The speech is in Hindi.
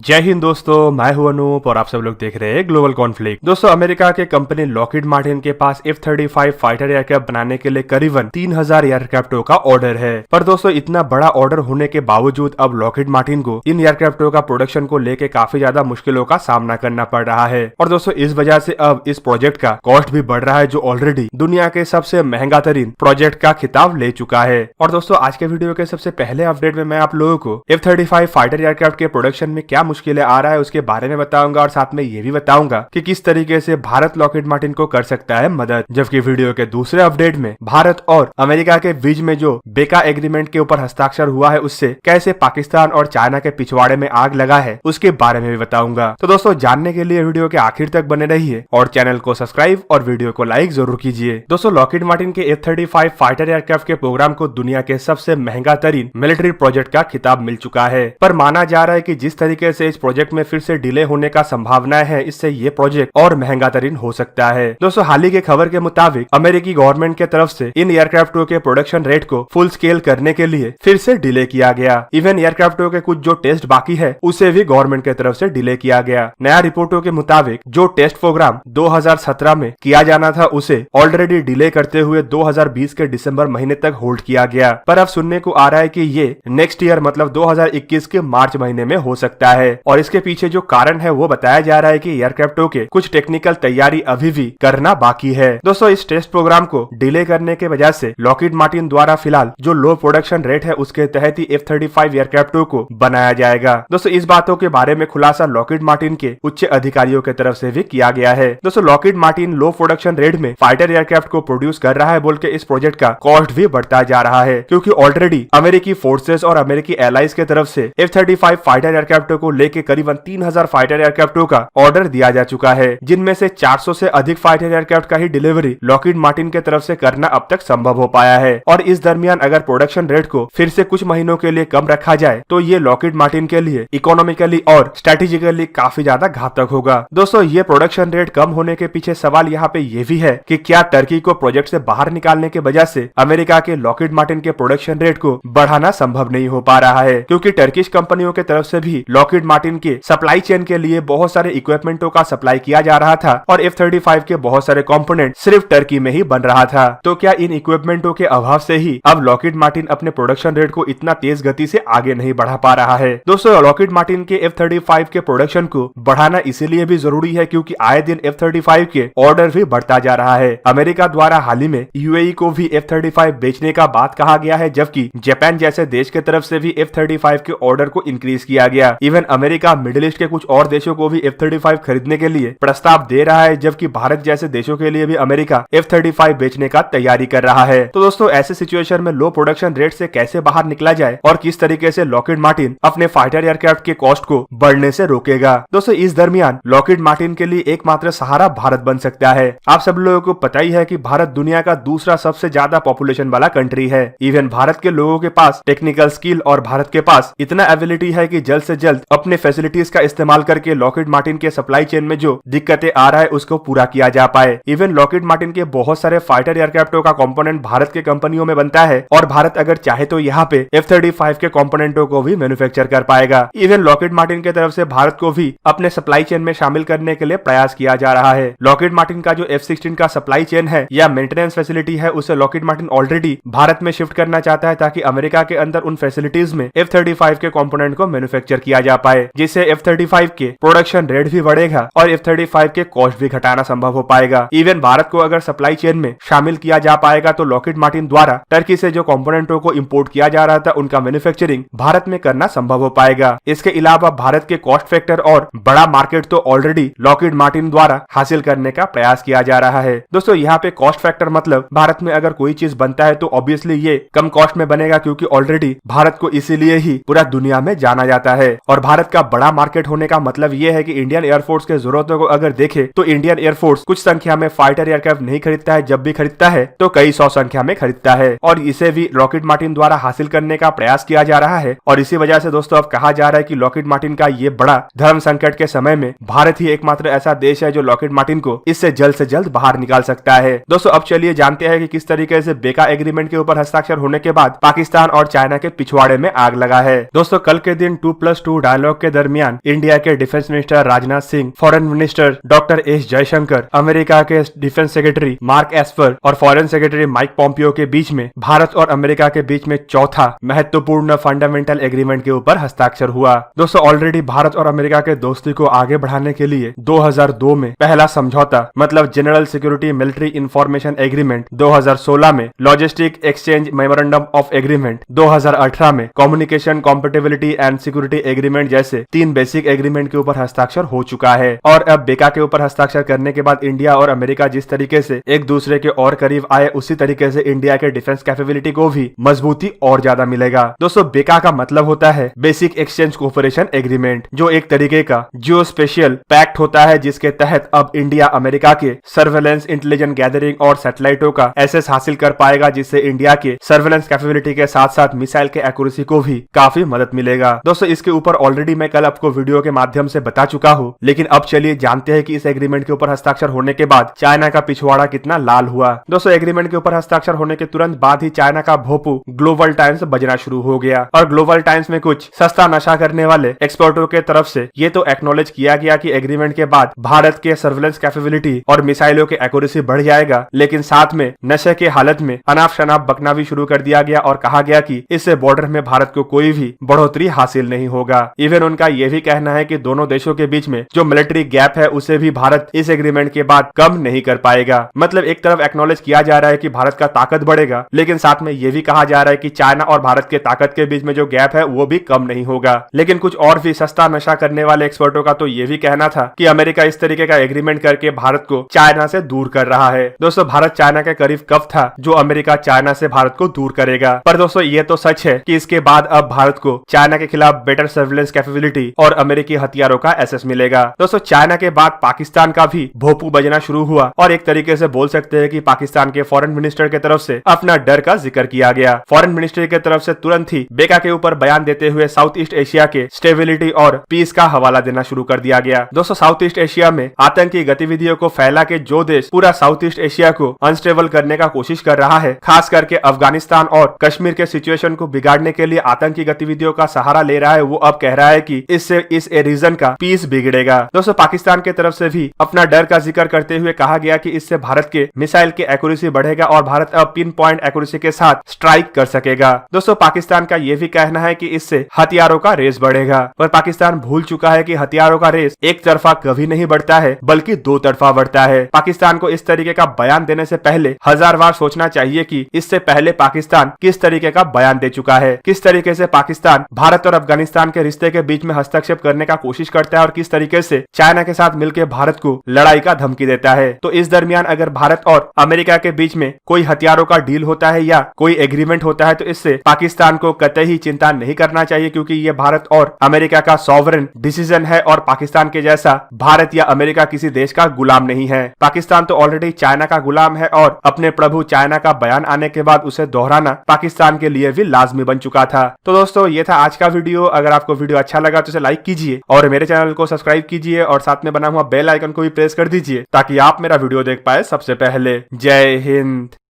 जय हिंद दोस्तों, मैं हूं अनूप और आप सब लोग देख रहे हैं ग्लोबल कॉन्फ्लिक्ट। दोस्तों, अमेरिका के कंपनी लॉकहीड मार्टिन के पास F-35 फाइटर एयरक्राफ्ट बनाने के लिए करीबन 3000 एयरक्राफ्टों का ऑर्डर है। पर दोस्तों, इतना बड़ा ऑर्डर होने के बावजूद अब लॉकहीड मार्टिन को इन एयरक्राफ्टों का प्रोडक्शन को लेकर काफी ज्यादा मुश्किलों का सामना करना पड़ रहा है। और दोस्तों, इस वजह से अब इस प्रोजेक्ट का कॉस्ट भी बढ़ रहा है, जो ऑलरेडी दुनिया के सबसे महंगा तरीन प्रोजेक्ट का खिताब ले चुका है। और दोस्तों, आज के वीडियो के सबसे पहले अपडेट में मैं आप लोगों को F-35 फाइटर एयरक्राफ्ट के प्रोडक्शन में क्या मुश्किलें आ रहा है उसके बारे में बताऊंगा, और साथ में ये भी बताऊंगा कि किस तरीके से भारत लॉकहीड मार्टिन को कर सकता है मदद। जबकि वीडियो के दूसरे अपडेट में भारत और अमेरिका के बीच में जो बेका एग्रीमेंट के ऊपर हस्ताक्षर हुआ है, उससे कैसे पाकिस्तान और चाइना के पिछवाड़े में आग लगा है उसके बारे में भी बताऊंगा। तो दोस्तों, जानने के लिए वीडियो के आखिर तक बने रहिए और चैनल को सब्सक्राइब और वीडियो को लाइक जरूर कीजिए। दोस्तों, लॉकहीड मार्टिन के F-35 फाइटर एयरक्राफ्ट के प्रोग्राम को दुनिया के सबसे महंगा तरीन मिलिट्री प्रोजेक्ट का खिताब मिल चुका है। पर माना जा रहा है कि जिस तरीके से इस प्रोजेक्ट में फिर से डिले होने का संभावनाएं है, इससे ये प्रोजेक्ट और महंगा तरीन हो सकता है। दोस्तों, हाल ही के खबर के मुताबिक अमेरिकी गवर्नमेंट के तरफ से इन एयरक्राफ्टों के प्रोडक्शन रेट को फुल स्केल करने के लिए फिर से डिले किया गया। इवन एयरक्राफ्टों के कुछ जो टेस्ट बाकी है उसे भी गवर्नमेंट के तरफ से डिले किया गया। नया रिपोर्टों के मुताबिक जो टेस्ट प्रोग्राम 2017 में किया जाना था, उसे ऑलरेडी डिले करते हुए 2020 के दिसंबर महीने तक होल्ड किया गया। पर अब सुनने को आ रहा है कि ये नेक्स्ट ईयर मतलब 2021 के मार्च महीने में हो सकता है। और इसके पीछे जो कारण है वो बताया जा रहा है कि एयरक्राफ्टों के कुछ टेक्निकल तैयारी अभी भी करना बाकी है। दोस्तों, इस टेस्ट प्रोग्राम को डिले करने के वजह से लॉकहीड मार्टिन द्वारा फिलहाल जो लो प्रोडक्शन रेट है उसके तहत ही F-35 एयरक्राफ्टों को बनाया जाएगा। दोस्तों, इस बातों के बारे में खुलासा लॉकहीड मार्टिन के उच्च अधिकारियों की तरफ से भी किया गया है। दोस्तों, लॉकहीड मार्टिन लो प्रोडक्शन रेट में फाइटर एयरक्राफ्ट को प्रोड्यूस कर रहा है बोल के इस प्रोजेक्ट का कॉस्ट भी बढ़ता जा रहा है, क्योंकि ऑलरेडी अमेरिकी फोर्सेस और अमेरिकी एलाइज के तरफ से F-35 फाइटर एयरक्राफ्टों को लेकर करीबन 3000 फाइटर एयरक्राफ्टों का ऑर्डर दिया जा चुका है, जिनमें से 400 से अधिक फाइटर एयरक्राफ्ट का ही डिलीवरी लॉकहीड मार्टिन के तरफ से करना अब तक संभव हो पाया है। और इस दरमियान अगर प्रोडक्शन रेट को फिर से कुछ महीनों के लिए कम रखा जाए तो ये लॉकहीड मार्टिन के लिए इकोनॉमिकली और स्ट्रेटेजिकली काफी ज्यादा घातक होगा। दोस्तों, ये प्रोडक्शन रेट कम होने के पीछे सवाल यहाँ पे ये भी है कि क्या टर्की को प्रोजेक्ट से बाहर निकालने के वजह से अमेरिका के लॉकहीड मार्टिन के प्रोडक्शन रेट को बढ़ाना संभव नहीं हो पा रहा है, क्योंकि टर्किश कंपनियों के तरफ से भी लॉकहीड मार्टिन के सप्लाई चेन के लिए बहुत सारे इक्विपमेंटों का सप्लाई किया जा रहा था और F-35 के बहुत सारे कंपोनेंट सिर्फ टर्की में ही बन रहा था। तो क्या इन इक्विपमेंटों के अभाव से ही अब लॉकहीड मार्टिन अपने प्रोडक्शन रेट को इतना तेज गति से आगे नहीं बढ़ा पा रहा है? दोस्तों, लॉकहीड मार्टिन के F-35 के प्रोडक्शन को बढ़ाना इसीलिए भी जरूरी है क्योंकि आए दिन F-35 के ऑर्डर भी बढ़ता जा रहा है। अमेरिका द्वारा हाल ही में UAE को भी F-35 बेचने का बात कहा गया है, जबकि जापान जैसे देश के तरफ से भी F-35 के ऑर्डर को इंक्रीज किया गया। इवन अमेरिका मिडिल ईस्ट के कुछ और देशों को भी F-35 खरीदने के लिए प्रस्ताव दे रहा है, जबकि भारत जैसे देशों के लिए भी अमेरिका F-35 बेचने का तैयारी कर रहा है। तो दोस्तों, ऐसे सिचुएशन में लो प्रोडक्शन रेट से कैसे बाहर निकला जाए और किस तरीके से लॉकहीड मार्टिन अपने फाइटर एयरक्राफ्ट के कॉस्ट को बढ़ने से रोकेगा? दोस्तों, इस दरमियान लॉकहीड मार्टिन के लिए एकमात्र सहारा भारत बन सकता है। आप सब लोगों को पता ही है कि भारत दुनिया का दूसरा सबसे ज्यादा पॉपुलेशन वाला कंट्री है। इवन भारत के लोगों के पास टेक्निकल स्किल और भारत के पास इतना एबिलिटी है कि जल्द से जल्द अपने फैसिलिटीज का इस्तेमाल करके लॉकहीड मार्टिन के सप्लाई चेन में जो दिक्कतें आ रहा है उसको पूरा किया जा पाए। इवन लॉकहीड मार्टिन के बहुत सारे फाइटर एयरक्राफ्टों का कंपोनेंट भारत के कंपनियों में बनता है और भारत अगर चाहे तो यहाँ पे F-35 के कंपोनेंटों को भी मैन्युफैक्चर कर पाएगा। इवन लॉकहीड मार्टिन की तरफ से भारत को भी अपने सप्लाई चेन में शामिल करने के लिए प्रयास किया जा रहा है। लॉकहीड मार्टिन का जो F-16 का सप्लाई चेन है या मेंटेनेंस फैसिलिटी है, उसे लॉकहीड मार्टिन ऑलरेडी भारत में शिफ्ट करना चाहता है, ताकि अमेरिका के अंदर उन फैसिलिटीज में F-35 के कंपोनेंट को मैन्युफैक्चर किया जा पाए, जिससे F-35 के प्रोडक्शन रेट भी बढ़ेगा और F-35 के कॉस्ट भी घटाना संभव हो पाएगा। इवन भारत को अगर सप्लाई चेन में शामिल किया जा पाएगा तो लॉकहीड मार्टिन द्वारा टर्की से जो कंपोनेंटों को इंपोर्ट किया जा रहा था उनका मैन्युफैक्चरिंग भारत में करना संभव हो पाएगा। इसके अलावा भारत के कॉस्ट फैक्टर और बड़ा मार्केट तो ऑलरेडी लॉकहीड मार्टिन द्वारा हासिल करने का प्रयास किया जा रहा है। दोस्तों, यहाँ पे कॉस्ट फैक्टर मतलब भारत में अगर कोई चीज बनता है तो ऑब्वियसली ये कम कॉस्ट में बनेगा, क्योंकि ऑलरेडी भारत को इसीलिए ही पूरा दुनिया में जाना जाता है। और भारत का बड़ा मार्केट होने का मतलब ये है कि इंडियन एयरफोर्स के जरूरतों को अगर देखे तो इंडियन एयरफोर्स कुछ संख्या में फाइटर एयरक्राफ्ट नहीं खरीदता है, जब भी खरीदता है तो कई सौ संख्या में खरीदता है, और इसे भी लॉकहीड मार्टिन द्वारा हासिल करने का प्रयास किया जा रहा है। और इसी वजह से दोस्तों, अब कहा जा रहा है कि लॉकहीड मार्टिन का ये बड़ा धर्म संकट के समय में भारत ही एकमात्र ऐसा देश है जो लॉकहीड मार्टिन को इससे जल्द से जल्द बाहर निकाल सकता है। दोस्तों, अब चलिए जानते हैं कि किस तरीके से बेका एग्रीमेंट के ऊपर हस्ताक्षर होने के बाद पाकिस्तान और चाइना के पिछवाड़े में आग लगा है। दोस्तों, कल के दिन 2+2 डायलॉग सहयोग के दरमियान इंडिया के defence minister Rajnath Singh, foreign minister doctor S Jaishankar, America के डिफेंस सेक्रेटरी मार्क एस्पर और फॉरेन सेक्रेटरी माइक पॉम्पियो के बीच में भारत और अमेरिका के बीच में चौथा महत्वपूर्ण फंडामेंटल एग्रीमेंट के ऊपर हस्ताक्षर हुआ। दोस्तों ऑलरेडी भारत और अमेरिका के दोस्ती को आगे बढ़ाने के लिए 2002 में पहला समझौता मतलब general security military information agreement, 2016 में logistic exchange memorandum of agreement, 2018 में communication compatibility and security agreement जैसे 3 बेसिक एग्रीमेंट के ऊपर हस्ताक्षर हो चुका है। और अब बेका के ऊपर हस्ताक्षर करने के बाद इंडिया और अमेरिका जिस तरीके से एक दूसरे के और करीब आए, उसी तरीके से इंडिया के डिफेंस कैपेबिलिटी को भी मजबूती और ज्यादा मिलेगा। दोस्तों बेका का मतलब होता है बेसिक एक्सचेंज कोऑपरेशन एग्रीमेंट, जो एक तरीके का जियो स्पेशियल पैक्ट होता है जिसके तहत अब इंडिया अमेरिका के सर्वेलेंस, इंटेलिजेंस गैदरिंग और सैटेलाइटों का एक्सेस हासिल कर पाएगा, जिससे इंडिया के सर्वेलेंस कैपेबिलिटी के साथ साथ मिसाइल के एक्यूरेसी को भी काफी मदद मिलेगा। दोस्तों इसके ऊपर ऑलरेडी मैं कल आपको वीडियो के माध्यम से बता चुका हूँ, लेकिन अब चलिए जानते हैं कि इस एग्रीमेंट के ऊपर हस्ताक्षर होने के बाद चाइना का पिछवाड़ा कितना लाल हुआ। दोस्तों एग्रीमेंट के ऊपर हस्ताक्षर होने के तुरंत बाद ही चाइना का भोपू ग्लोबल टाइम्स बजना शुरू हो गया और ग्लोबल टाइम्स में कुछ सस्ता नशा करने वाले एक्सपर्टों के तरफ से ये तो एक्नॉलेज किया गया कि एग्रीमेंट के बाद भारत के सर्वेलेंस कैपेबिलिटी और मिसाइलों के एक्यूरेसी बढ़ जाएगा, लेकिन साथ में नशे के हालत में अनाप शनाप बकना भी शुरू कर दिया गया और कहा गया कि इससे बॉर्डर में भारत को कोई भी बढ़ोतरी हासिल नहीं होगा। इवन उनका यह भी कहना है कि दोनों देशों के बीच में जो मिलिट्री गैप है उसे भी भारत इस एग्रीमेंट के बाद कम नहीं कर पाएगा। मतलब एक तरफ एक्नॉलेज किया जा रहा है कि भारत का ताकत बढ़ेगा, लेकिन साथ में यह भी कहा जा रहा है कि चाइना और भारत के ताकत के बीच में जो गैप है वो भी कम नहीं होगा। लेकिन कुछ और भी सस्ता नशा करने वाले एक्सपर्टों का तो ये भी कहना था कि अमेरिका इस तरीके का एग्रीमेंट करके भारत को चाइना से दूर कर रहा है। दोस्तों भारत चाइना के करीब कब था जो अमेरिका चाइना से भारत को दूर करेगा, पर दोस्तों ये तो सच है कि इसके बाद अब भारत को चाइना के खिलाफ बेटर सर्विलेंस कैपेबिलिटी और अमेरिकी हथियारों का एक्सेस मिलेगा। दोस्तों चाइना के बाद पाकिस्तान का भी भोपू बजना शुरू हुआ और एक तरीके से बोल सकते हैं कि पाकिस्तान के फॉरेन मिनिस्टर के तरफ से अपना डर का जिक्र किया गया। फॉरेन मिनिस्ट्री के तरफ से तुरंत ही बेका के ऊपर बयान देते हुए साउथ ईस्ट एशिया के स्टेबिलिटी और पीस का हवाला देना शुरू कर दिया गया। दोस्तों साउथ ईस्ट एशिया में आतंकी गतिविधियों को फैला के जो देश पूरा साउथ ईस्ट एशिया को अनस्टेबल करने का कोशिश कर रहा है, खास करके अफगानिस्तान और कश्मीर के सिचुएशन को बिगाड़ने के लिए आतंकी गतिविधियों का सहारा ले रहा है, वो अब कह रहा है कि इससे इस रीजन का पीस बिगड़ेगा। दोस्तों पाकिस्तान के तरफ से भी अपना डर का जिक्र करते हुए कहा गया कि इससे भारत के मिसाइल के एक्यूरेसी बढ़ेगा और भारत अब पिन पॉइंट एक्यूरेसी के साथ स्ट्राइक कर सकेगा। दोस्तों पाकिस्तान का यह भी कहना है कि इससे हथियारों का रेस बढ़ेगा, पर पाकिस्तान भूल चुका है कि हथियारों का रेस एक तरफा कभी नहीं बढ़ता है बल्कि 2 तरफा बढ़ता है। पाकिस्तान को इस तरीके का बयान देने से पहले 1000 बार सोचना चाहिए कि इससे पहले पाकिस्तान किस तरीके का बयान दे चुका है, किस तरीके से पाकिस्तान भारत और अफगानिस्तान के रिश्ते के बीच में हस्तक्षेप करने का कोशिश करता है और किस तरीके से चाइना के साथ मिलकर भारत को लड़ाई का धमकी देता है। तो इस दरमियान अगर भारत और अमेरिका के बीच में कोई हथियारों का डील होता है या कोई एग्रीमेंट होता है तो इससे पाकिस्तान को कतई चिंता नहीं करना चाहिए, क्योंकि ये भारत और अमेरिका का सॉवरेन डिसीजन है और पाकिस्तान के जैसा भारत या अमेरिका किसी देश का गुलाम नहीं है। पाकिस्तान तो ऑलरेडी चाइना का गुलाम है और अपने प्रभु चाइना का बयान आने के बाद उसे दोहराना पाकिस्तान के लिए भी लाजमी बन चुका था। तो दोस्तों ये था आज का वीडियो। अगर आपको वीडियो अच्छा लगा तो इसे लाइक कीजिए और मेरे चैनल को सब्सक्राइब कीजिए और साथ में बना हुआ बेल आइकन को भी प्रेस कर दीजिए ताकि आप मेरा वीडियो देख पाए सबसे पहले। जय हिंद।